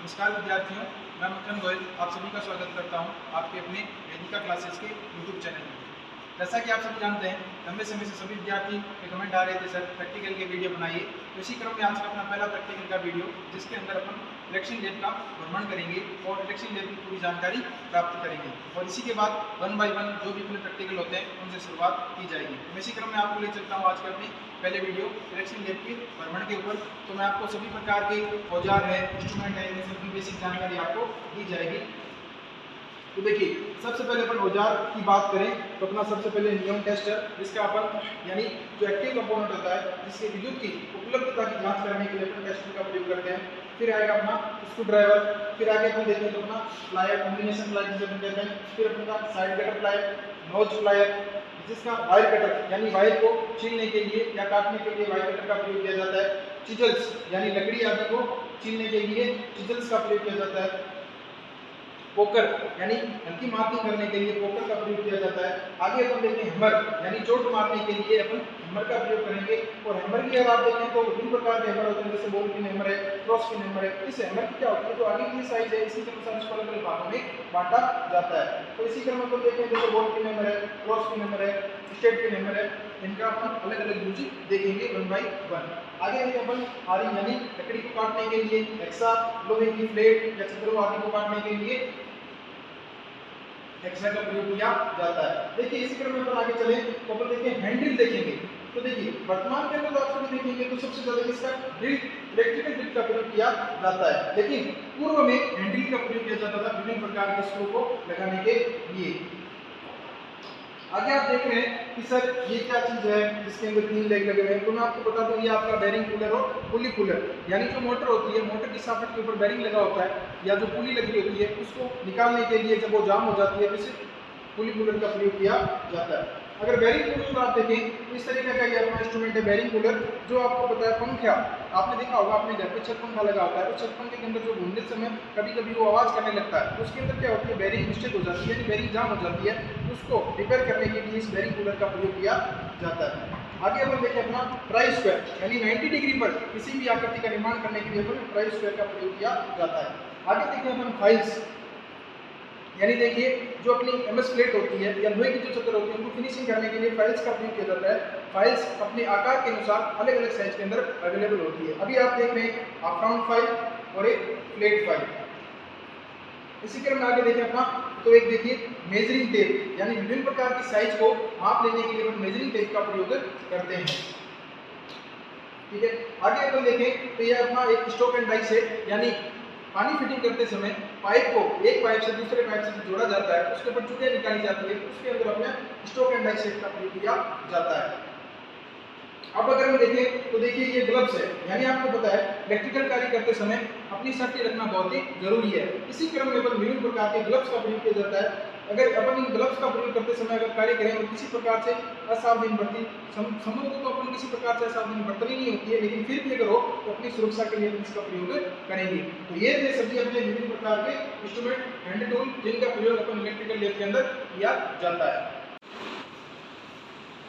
नमस्कार विद्यार्थियों, मैं मक्खन गोयल आप सभी का स्वागत करता हूं आपके अपने वेदिका क्लासेस के यूट्यूब चैनल में। जैसा कि आप सभी जानते हैं, लंबे समय से सभी विद्यार्थी के कमेंट आ रहे थे, सर प्रैक्टिकल के वीडियो बनाइए। तो इसी क्रम में आज का अपना पहला प्रैक्टिकल का वीडियो, जिसके अंदर अपन इलेक्शन लैब का भ्रमण करेंगे और इलेक्शन लैब की पूरी जानकारी प्राप्त करेंगे और इसी के बाद 1 बाय 1 जो भी अपने प्रैक्टिकल होते हैं उनसे शुरुआत की जाएगी। मैं इसी क्रम में आपको ले चलता हूँ आज के अपने पहले वीडियो इलेक्शन लैब के भ्रमण के ऊपर। तो मैं आपको सभी प्रकार के औजार है, इंस्ट्रूमेंट है, इन सबकी बेसिक जानकारी आपको दी जाएगी। तो देखिए, सबसे पहले अपन औजार की बात करें तो अपना सबसे पहले नियॉन टेस्टर, जिसका अपन यानी जो एक्टिव कंपोनेंट होता है जिसके विद्युत की उपलब्धता की जांच करने के लिए अपन टेस्टर का प्रयोग करते हैं। फिर आएगा अपना स्क्रू ड्राइवर, फिर आगे अपन देखें तो अपना प्लायर, कॉम्बिनेशन प्लायर जिसे अपन कहते हैं, फिर अपना side cutter plier, knows plier जिसका वायर कटर यानी वायर को छीलने के लिए या काटने के लिए वायर कटर का प्रयोग किया जाता है। चिजल्स यानी लकड़ी आदि को छीलने के लिए चिजल्स का प्रयोग किया जाता है। पोकर यानी हल्की मार्किंग करने के लिए पोकर का प्रयोग किया जाता है। आगे अपन देखें हैमर यानी चोट मारने के लिए अपन हैमर का प्रयोग करेंगे। और हैमर की अगर आप देखें तो विभिन्न प्रकार के हैमर होते हैं, जैसे बॉल पिन हैमर है, क्रॉस पिन हैमर है। इस हैमर की क्या होती है, तो आगे की साइज है इसी के अनुसार इसको अलग अलग भागों में बांटा जाता है। तो इसी क्रम में अपन देखें जैसे बॉल पिन हैमर है, क्रॉस पिन हैमर है, स्ट्रेट पिन हैमर है, इनका अपन अलग अलग यूज देखेंगे 1 बाय 1। आगे अपन आरी यानी लकड़ी को काटने के लिए, हेक्सा लोहे की प्लेट या छिद्रों आदि को काटने के लिए हेक्सा का प्रयोग किया जाता है। देखिए इसी क्रम में अपन आगे चले तो अपन देखिए हैंडल देखेंगे। तो देखिए वर्तमान के अंदर आप सभी देखेंगे तो सबसे ज्यादा इसका ड्रिल, इलेक्ट्रिकल ड्रिल का प्रयोग किया जाता है, लेकिन पूर्व में हैंडल का प्रयोग किया जाता था विभिन्न प्रकार के स्क्रू को लगाने के लिए। आगे आप देख रहे हैं कि सर ये क्या चीज है जिसके अंदर 3 लेग लगे हुए हैं। तो मैं आपको बता दूं, ये आपका बेरिंग कूलर और पुली कूलर यानी जो मोटर होती है, मोटर की साफट के ऊपर बेरिंग लगा होता है या जो पुली लगी होती है उसको निकालने के लिए जब वो जाम हो जाती है तो इसे पुली कूलर का प्रयोग किया जाता है। अगर बेरिंग कूलर आप देखें तो इस तरीके का ये अपना इंस्ट्रूमेंट है बेरिंग कूलर, जो आपको पता है पंखा आपने देखा होगा, अपने घर पे छत पंखा लगा होता है, तो छत पंखे के अंदर जो घूमने समय कभी कभी वो आवाज करने लगता है, तो उसके अंदर क्या होती है, बेरिंग मिस्टेक हो जाती है यानी बेरिंग जाम हो जाती है। उसको रिपेयर करने के लिए इस बेरिंग कूलर का प्रयोग किया जाता है। आगे अपन देखें अपना ट्राई स्क्वायर यानी 90 डिग्री पर किसी भी आकृति का निर्माण करने के लिए अपन ट्राई स्क्वायर का प्रयोग किया जाता है। आगे देखें अपन फाइल्स यानी देखिए जो अपनी एमएस प्लेट होती है या लोहे की जो चद्दर होती है उनको फिनिशिंग करने के लिए फाइल्स का प्रयोग किया जाता है। फाइल्स अपने आकार के अनुसार अलग अलग साइज के अंदर अवेलेबल होती है। अभी आप देख रहे हैं हाफ राउंड फाइल और एक फ्लैट फाइल। इसी क्रम में आगे देखें अपना तो एक देखिए मेजरिंग टेप यानी विभिन्न प्रकार की साइज को माप लेने के लिए हम मेजरिंग टेप का प्रयोग करते हैं। ठीक है, आगे अपन देखें तो ये अपना एक स्टॉक एंड डाइस है यानी पानी फिटिंग करते समय पाइप को एक पाइप से दूसरे पाइप से जोड़ा जाता है, उसके ऊपर चुटिया निकाली जाती है, उसके अंदर अपने स्टॉक एंड डाई सेट का प्रयोग किया जाता है। अब अगर हम देखें तो देखिए ये ग्लव्स है यानी आपको पता है इलेक्ट्रिकल कार्य करते समय अपनी सेफ्टी रखना बहुत ही जरूरी है। इसी क्रम में अपन विभिन्न प्रकार के ग्लव्स का प्रयोग किया जाता है। अगर अपन इन ग्लव्स का प्रयोग करते समय अगर कार्य करें और किसी प्रकार से असावधानी बरती, संभव तो अपन किसी प्रकार से असावधानी बरतनी नहीं होती है, लेकिन फिर भी अगर हो तो अपनी सुरक्षा के लिए इसका प्रयोग करेंगे। तो ये थे सभी अपने विभिन्न प्रकार के इंस्ट्रूमेंट हैंड टूल जिनका प्रयोग अपन इलेक्ट्रिकल लैब के अंदर किया जाता है।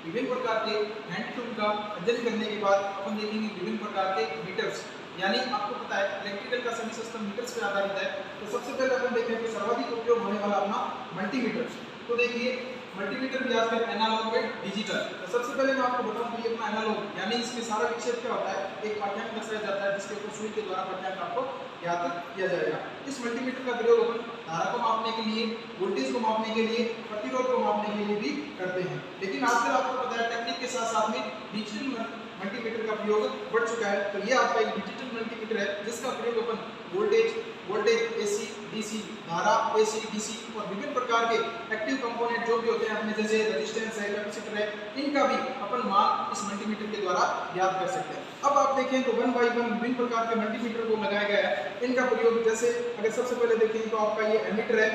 विभिन्न प्रकार के हैंड टूल का अध्ययन करने के बाद अपन देखेंगे विभिन्न प्रकार के मीटर्स यानी आपको पता है इलेक्ट्रिकल का सभी सिस्टम मीटर्स पे आधारित है। तो सबसे पहले अपन देखें कि सर्वाधिक उपयोग होने वाला अपना मल्टीमीटर। तो देखिए मल्टीमीटर भी आजकल एनालॉग में डिजिटल। तो सबसे पहले मैं आपको बताऊं कि ये अपना एनालॉग यानी इसमें सारा विक्षेप क्या होता है, एक पाठ्यांक दर्शाया जाता है जिसके ऊपर सुई के द्वारा पाठ्यांक आपको ज्ञात किया जाएगा। इस मल्टीमीटर का प्रयोग अपन धारा को मापने के लिए, वोल्टेज को मापने के लिए, प्रतिरोध को मापने के लिए भी करते हैं। लेकिन आजकल आपको पता है टेक्निक के साथ साथ में डिजिटल मल्टीमीटर का प्रयोग बढ़ चुका है। तो ये आपका एक डिजिटल मल्टीमीटर है जिसका प्रयोग अपन वोल्टेज एसी डीसी, धारा एसी डीसी और विभिन्न प्रकार के एक्टिव कंपोनेंट जो भी होते हैं अपने जैसे रेजिस्टेंस है, कैपेसिटर है, इनका भी अपन मान इस मल्टीमीटर के द्वारा ज्ञात कर सकते हैं। अब आप देखें तो 1 बाय 1 विभिन्न प्रकार के मल्टीमीटर को लगाया गया है। इनका प्रयोग जैसे अगर सबसे पहले देखें तो आपका ये एमीटर है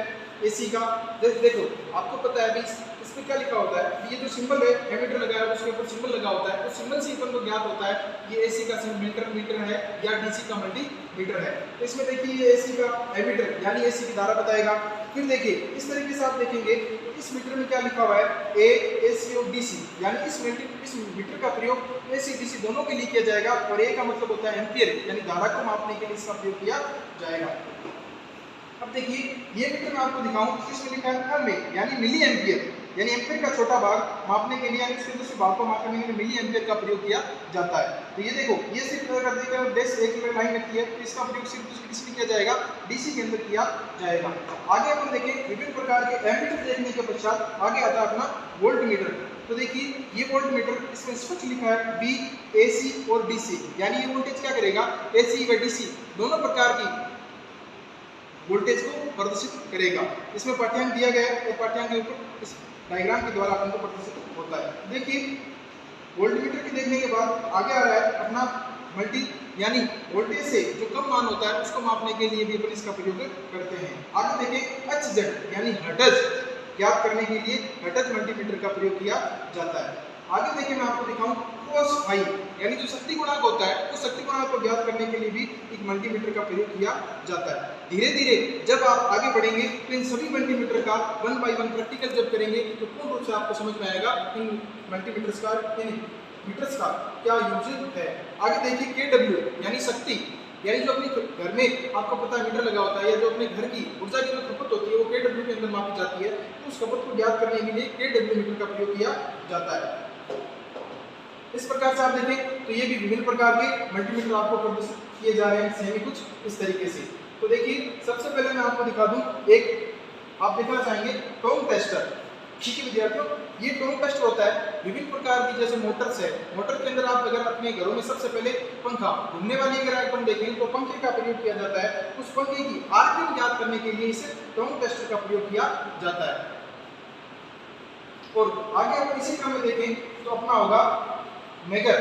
एसी का। देखो आपको पता है इस पे क्या लिखा होता है, ये जो सिंबल है एमीटर लगा है उसके ऊपर सिंबल लगा होता है, तो सिंबल से अपन को ज्ञात होता है ये एसी का मीटर है या डीसी का मल्टीमीटर है। तो इसमें देखिए ये एसी का एमीटर यानी एसी की धारा बताएगा, फिर देखिए इस तरीके से आप देखेंगे तो इस मीटर में क्या लिखा हुआ है AC और DC, यानी इस मीटर का प्रयोग AC DC दोनों के लिए किया जाएगा और A का मतलब होता है एम्पियर, यानी धारा को मापने के लिए इसका प्रयोग किया जाएगा। अब देखिए ये मीटर मैं आपको दिखाऊं, इसमें लिखा है में यानी मिली एम्पियर, यानी एम्पियर का छोटा भाग मापने के लिए यानी उसके दूसरे भाग को मापने के लिए मिली एम्पियर का प्रयोग किया जाता है। तो ये देखो ये सिर्फ अगर देखिए डेस एक लाइन रखी है तो इसका प्रयोग सिर्फ किसमें किया जाएगा, DC के अंदर किया जाएगा। आगे अपन देखें विभिन्न प्रकार के एमीटर देखने के पश्चात आगे आता है अपना वोल्ट मीटर। तो देखिए ये वोल्ट मीटर इसमें स्पष्ट लिखा है V AC और DC, यानी ये वोल्टेज क्या करेगा AC व DC दोनों प्रकार की वोल्टेज को प्रदर्शित करेगा। इसमें पाठ्यांक दिया गया है और पाठ्यांक के ऊपर इस डायग्राम के द्वारा अपन को प्रदर्शित होता है। देखिए वोल्टमीटर के देखने के बाद आगे आ रहा है अपना मल्टी, यानी वोल्टेज से जो कम मान होता है उसको मापने के लिए भी अपन इसका प्रयोग करते हैं। आगे देखें HZ यानी हर्ट्ज ज्ञात करने के लिए हर्ट्ज मल्टीमीटर का प्रयोग किया जाता है। आगे देखिए मैं आपको दिखाऊं cos फाई यानी जो शक्ति गुणांक होता है उस शक्ति गुणांक को ज्ञात करने के लिए भी एक मल्टीमीटर का प्रयोग किया जाता है। धीरे धीरे जब आप आगे बढ़ेंगे तो इन सभी मल्टीमीटर का 1 बाय 1 प्रैक्टिकल जब करेंगे तो पूर्ण रूप से आपको समझ में आएगा इन मल्टीमीटर्स का, इन मीटर्स का क्या यूज है। आगे देखिए KW यानी शक्ति, यानी जो अपने घर में आपको पता है मीटर लगा होता है या जो अपने घर की ऊर्जा की जो खपत होती है वो KW के अंदर मापी जाती है, तो उस खपत को ज्ञात करने के लिए KW मीटर का प्रयोग किया जाता है। इस प्रकार से आप देखें तो ये भी विभिन्न प्रकार के मल्टीमीटर आपको प्रदर्शित किए जा रहे हैं सेमी कुछ इस तरीके से। तो देखिए सबसे पहले मैं आपको दिखा दूं एक आप देखना चाहेंगे टोंग टेस्टर। ठीक है विद्यार्थियों, ये टोंग टेस्टर होता है विभिन्न प्रकार की, जैसे मोटर्स है, मोटर के अंदर आप अगर अपने घरों में सबसे पहले पंखा घूमने वाली अगर अपन देखें तो पंखे का प्रयोग किया जाता है, उस पंखे की RPM ज्ञात करने के लिए इसे टोंग टेस्टर का प्रयोग किया जाता है। और आगे अगर इसी क्रम में देखें तो अपना होगा मेगर,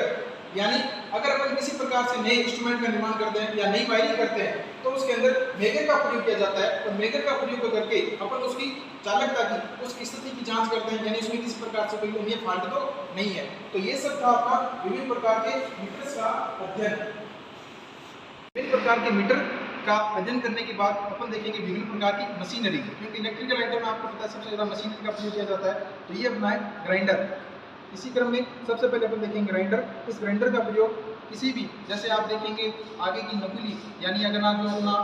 यानी अगर अपन किसी प्रकार से नए इंस्ट्रूमेंट का निर्माण करते हैं या नई वायरिंग करते हैं तो उसके अंदर मेगर का प्रयोग किया जाता है और मेगर का प्रयोग करके अपन उसकी चालकता की, उसकी स्थिति की जांच करते हैं, यानी उसमें किसी प्रकार से कोई अन्य फॉल्ट तो नहीं है। तो ये सब था आपका विभिन्न प्रकार के मीटर्स का अध्ययन। विभिन्न प्रकार के मीटर का अध्ययन करने के बाद अपन देखेंगे विभिन्न प्रकार की मशीनरी, क्योंकि इलेक्ट्रिकल आइटम में आपको पता है सबसे ज़्यादा मशीनरी का प्रयोग किया जाता है। तो ये अपना है ग्राइंडर। इसी क्रम में सबसे पहले अपन देखेंगे ग्राइंडर। इस ग्राइंडर का प्रयोग किसी भी, जैसे आप देखेंगे आगे की नकुली यानी अगना जो अपना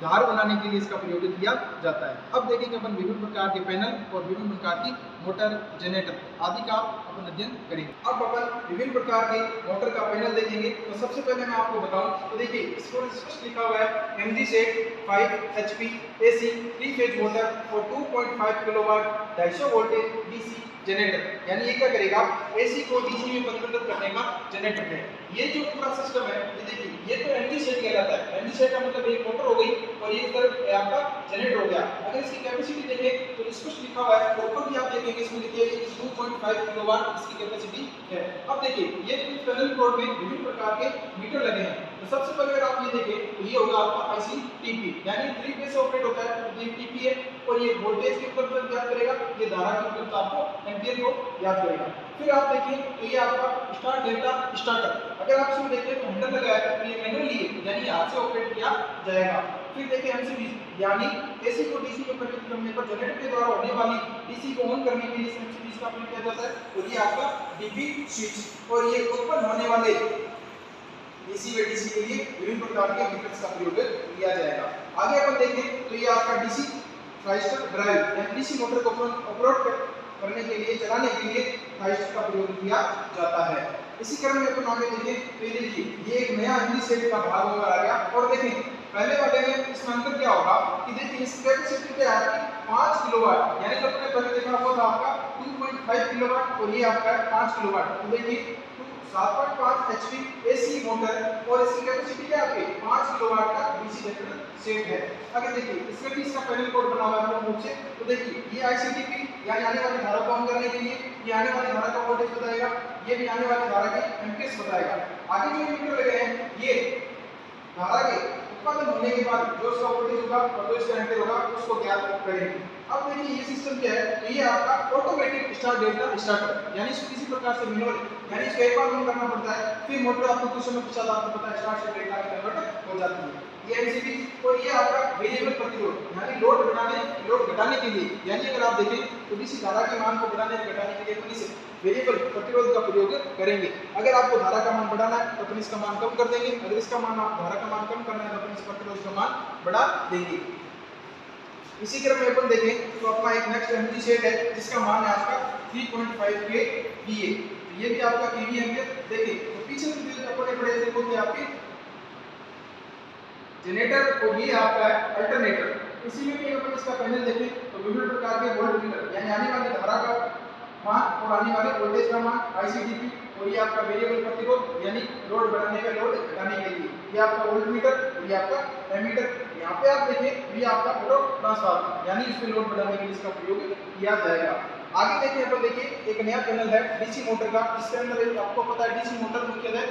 धार बनाने के लिए इसका प्रयोग किया जाता है। अब देखेंगे अपन विभिन्न प्रकार के पैनल और विभिन्न प्रकार की मोटर, जनरेटर आदि का अपन अध्ययन करेंगे। अब अपन विभिन्न प्रकार के मोटर का पैनल देखेंगे। तो सबसे पहले मैं आपको बताऊं तो देखिए इसको स्पष्ट लिखा हुआ है MG set 5 HP AC 3 phase motor और 2.5 किलोवाट 250 वोल्टेज DC जनरेटर, यानी ये क्या करेगा AC को DC में परिवर्तित करने का जनरेटर है। ये जो पूरा सिस्टम है ये देखिए ये तो MG सेट कहलाता है। MG सेट का मतलब एक मोटर हो गई और ये तरफ आपका जनरेटर हो गया। अगर इसकी कैपेसिटी देखें तो स्पष्ट लिखा हुआ है, ऊपर भी आप देखेंगे इसमें लिखी है 2.5 किलोवाट इसकी कैपेसिटी है। अब देखिए ये पैनल बोर्ड में विभिन्न प्रकार के मीटर लगे हैं। तो सबसे पहले अगर आप ये देखें तो ये होगा आपका ICTP, यानी 3 फेज से ऑपरेट होता है, तो ये TP है और ये वोल्टेज के ऊपर पर याद करेगा, ये धारा के ऊपर तो आपको एम्पियर को याद करेगा। फिर आप देखिए तो ये आपका स्टार्ट डेल्टा स्टार्टर, अगर आप इसमें देखें तो हैंडल लगा है तो ये मैनुअली यानी हाथ से ऑपरेट किया जाएगा। फिर देखिए MCB यानी AC को DC में परिवर्तित करने पर जनरेटर के द्वारा होने वाली DC को ऑन करने के लिए MCB का प्रयोग किया जाता है। और ये आपका DP स्विच और ये उत्पन्न होने वाले AC व DC के लिए विभिन्न प्रकार के मीटर्स का प्रयोग किया जाएगा। आगे अपन देखें तो ये आपका DC थाइस्टर ड्राइव यानी DC मोटर को ऑपरेट करने के लिए, चलाने के लिए थाइस्टर का प्रयोग किया जाता है। इसी क्रम में अपन आगे देखें तो ये देखिए ये एक नया MG सेट का भाग होकर आ गया। और देखें पहले वाले में इसमें अंतर क्या होगा कि देखिए इस कैपेसिटी पे आपकी 5 किलोवाट, यानी जो आपने पहले देखा वो था आपका 2.5 किलोवाट और ये आपका है 5 किलोवाट। तो देखिए 7.5 HP AC मोटर और इसकी कैपेसिटी क्या आपकी 5 किलोवाट का DC जनरेटर सेट है। अगर देखिए इसमें भी इसका पैनल कोड बना हुआ है पूर्ण रूप से। तो देखिए ये ICTP यानी आने वाली धारा को ऑन करने के लिए, ये आने वाली धारा का वोल्टेज बताएगा, ये भी आने वाली धारा के एम्पियर्स बताएगा। आगे जो मीटर लगे हैं ये धारा के उत्पादन होने के बाद जो इसका वोल्टेज होगा और जो इसका एम्पियर होगा उसको ज्ञात करेंगे। अब देखिए ये सिस्टम क्या है, तो ये आपका ऑटोमेटिक स्टार्ट डेल्टा स्टार्टर, यानी इसको किसी प्रकार से मैनुअल यानी इसको एक बार ऑन करना पड़ता है, फिर मोटर आपको कुछ समय पश्चात आपको पता है स्टार्ट से डेल्टा में कन्वर्ट हो जाती है। ये एमसीबी और ये आपका वेरिएबल प्रतिरोध यानी लोड बढ़ाने लोड घटाने के लिए, यानी अगर आप देखें तो डीसी धारा के मान को बढ़ाने या घटाने के लिए अपन इस वेरिएबल प्रतिरोध का प्रयोग करेंगे। अगर आपको धारा का मान बढ़ाना है तो अपन इसका मान कम कर देंगे, अगर इसका मान आप धारा का मान कम करना है तो अपन इस प्रतिरोध का मान बढ़ा देंगे। इसी क्रम में अपन देखें तो अपना एक नेक्स्ट एनर्जी सेट है जिसका मान है आपका 3.5 kVA, तो ये भी आपका केवी एम्पियर। देखिए तो पीछे जो अपने पढ़े थे वो थे आपके जनरेटर और ये आपका है अल्टरनेटर। इसी में भी अपन इसका पैनल देखें तो विभिन्न प्रकार के वोल्टमीटर यानी आने वाली धारा का मान और आने वाले वोल्टेज का मान, आईसीडीपी, और ये आपका वेरिएबल प्रतिरोध यानी लोड बढ़ाने का लोड घटाने के लिए, ये आपका वोल्टमीटर, ये आपका एमीटर। यहाँ पे आप देखें ये आपका ऑटो ट्रांसफार्मर यानी इसमें लोड बढ़ाने के लिए इसका प्रयोग किया जाएगा। आगे देखिए अपन देखिए एक नया पैनल है डीसी मोटर का, इसके अंदर आपको पता है डीसी मोटर मुख्यतः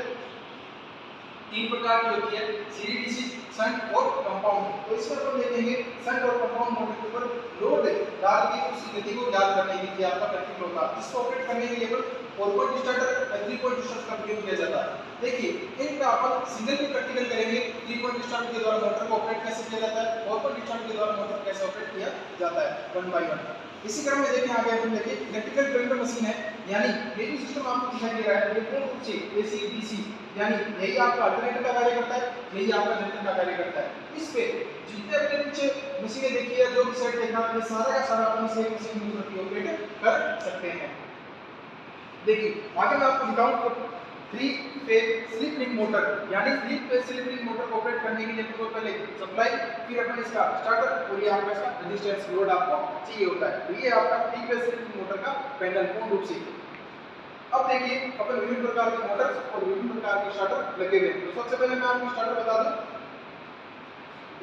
3 प्रकार की होती है, सीरीज डीसी, शंट और कंपाउंड। तो इसमें अपन देखेंगे शंट और कंपाउंड मोटर के ऊपर लोड डाल के उसी गति को ज्ञात करने के लिए आपका प्रैक्टिकल होगा, जिसको ऑपरेट करने के लिए अपन 4 पॉइंट स्टार्टर या 3 पॉइंट स्टार्टर का प्रयोग किया जाता है। देखिए इनका अपन सिंगल भी प्रैक्टिकल करेंगे, 3 पॉइंट स्टार्टर के द्वारा मोटर को ऑपरेट कैसे किया जाता है, 4 पॉइंट स्टार्टर के द्वारा मोटर कैसे ऑपरेट किया जाता है, 1 बाय 1। इसी क्रम में देखें आगे अपन देखिए इलेक्ट्रिकल करंट मशीन है, यानी ये जो सिस्टम आपको दिखाई दे रहा है ये पूर्ण रूप से एसी डीसी यानी यही आपका अल्टरनेटर का कार्य करता है, यही आपका जनरेटर का कार्य करता है। इस पे जितने अपने पीछे मशीनें देखी है जो भी सेट देखना ये सारा का सारा अपन से मशीन यूज करके ऑपरेट कर सकते हैं। देखिए आगे मैं आपको दिखाऊं 3 फेज स्लिप रिंग मोटर यानी 3 फेज स्लिप रिंग मोटर को ऑपरेट करने के लिए आपको पहले सप्लाई, फिर अपन इसका स्टार्टर और ये आपका इसका रेजिस्टेंस लोड आपको चाहिए होता है। तो ये आपका 3 फेज स्लिप रिंग मोटर का पैनल पूर्ण रूप से। अब देखिए अपन विभिन्न प्रकार के मोटर्स और विभिन्न प्रकार के स्टार्टर लगे हुए हैं। तो सबसे पहले मैं आपको स्टार्टर बता दूं,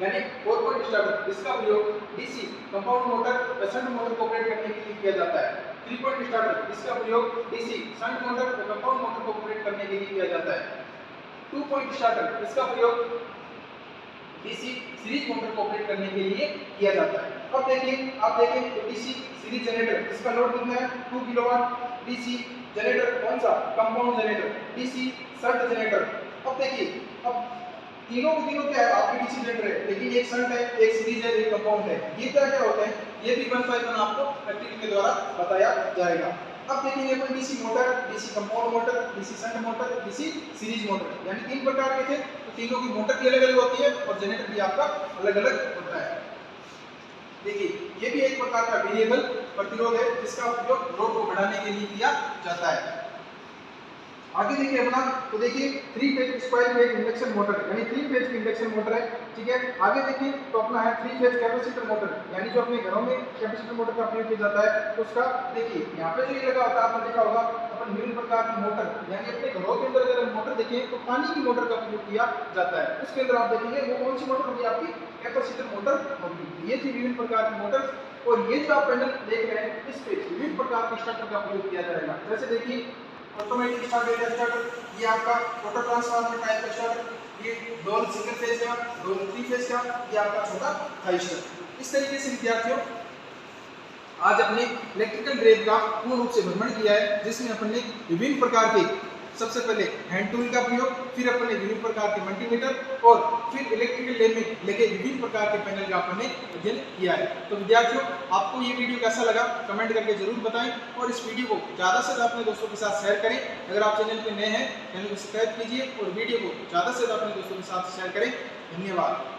यानी 4 पॉइंट स्टार्टर, इसका प्रयोग डीसी कंपाउंड मोटर या शंट मोटर को ऑपरेट करने के लिए किया जाता है। 3 पॉइंट स्टार्टर, इसका प्रयोग डीसी शंट मोटर या कंपाउंड मोटर को ऑपरेट करने के लिए किया जाता है। 2 पॉइंट स्टार्टर, इसका प्रयोग डीसी सीरीज मोटर को ऑपरेट करने के लिए किया जाता है। अब देखिए आप देखें तो डीसी सीरीज जनरेटर, इसका लोड कितना है 2 किलोवाट। डीसी जनरेटर कौन सा, compound generator, DC shunt generator. अब देखिए अब तीनों के तीनों क्या है आपके डीसी जनरेटर है, लेकिन एक शंट है, एक सीरीज है, एक कंपाउंड है। ये क्या क्या होते हैं ये भी 1 बाय 1 आपको प्रैक्टिकल के द्वारा बताया जाएगा। अब देखेंगे अपन DC motor, DC compound motor, DC shunt motor, DC series motor, यानी 3 प्रकार के थे। तो तीनों की मोटर भी अलग अलग होती है और जनरेटर भी आपका अलग अलग होता है। देखिए ये भी एक प्रकार का वेरिएबल प्रतिरोध है जिसका उपयोग लोड को बढ़ाने के लिए किया जाता है। आगे देखिए अपना तो देखिए 3 phase square wave induction motor यानी 3 फेज की इंडक्शन मोटर है, ठीक है। आगे देखिए तो अपना है 3 फेज कैपेसिटर मोटर, यानी जो अपने घरों में कैपेसिटर मोटर का प्रयोग किया जाता है। तो उसका देखिए यहाँ पे जो ये लगा होता है आपने देखा होगा अपन विभिन्न प्रकार की मोटर यानी अपने घरों के अंदर अगर मोटर देखें तो पानी की मोटर का प्रयोग किया जाता है। उसके अंदर आप देखेंगे वो कौन सी मोटर होगी आपकी कैपेसिटर मोटर होगी। ये थी विभिन्न प्रकार की मोटर। और ये जो आप पैनल देख रहे हैं इस पे विभिन्न प्रकार के स्टार्टर का प्रयोग किया जाएगा। जैसे देखिए ऑटोमेटिक स्टार्टर, ये आपका ऑटो ट्रांसफार्मर टाइप का स्टार्टर, ये डोल सिंगल फेज का, डोल 3 फेज का, ये आपका छोटा थाइस्टर। इस तरीके से विद्यार्थियों आज अपने इलेक्ट्रिकल ड्रेव का पूर्ण रूप से भ्रमण किया है, जिसमें अपन ने विभिन्न प्रकार के सबसे पहले हैंड टूल का प्रयोग, फिर अपन ने विभिन्न प्रकार के मल्टीमीटर और फिर इलेक्ट्रिकल लैब में लगे विभिन्न प्रकार के पैनल का अपन ने अध्ययन किया है। तो विद्यार्थियों आपको ये वीडियो कैसा लगा कमेंट करके जरूर बताएं और इस वीडियो को ज़्यादा से ज़्यादा अपने दोस्तों के साथ शेयर करें। अगर आप चैनल पर नए हैं चैनल को सब्सक्राइब कीजिए और वीडियो को ज़्यादा से ज़्यादा अपने दोस्तों के साथ शेयर करें। धन्यवाद।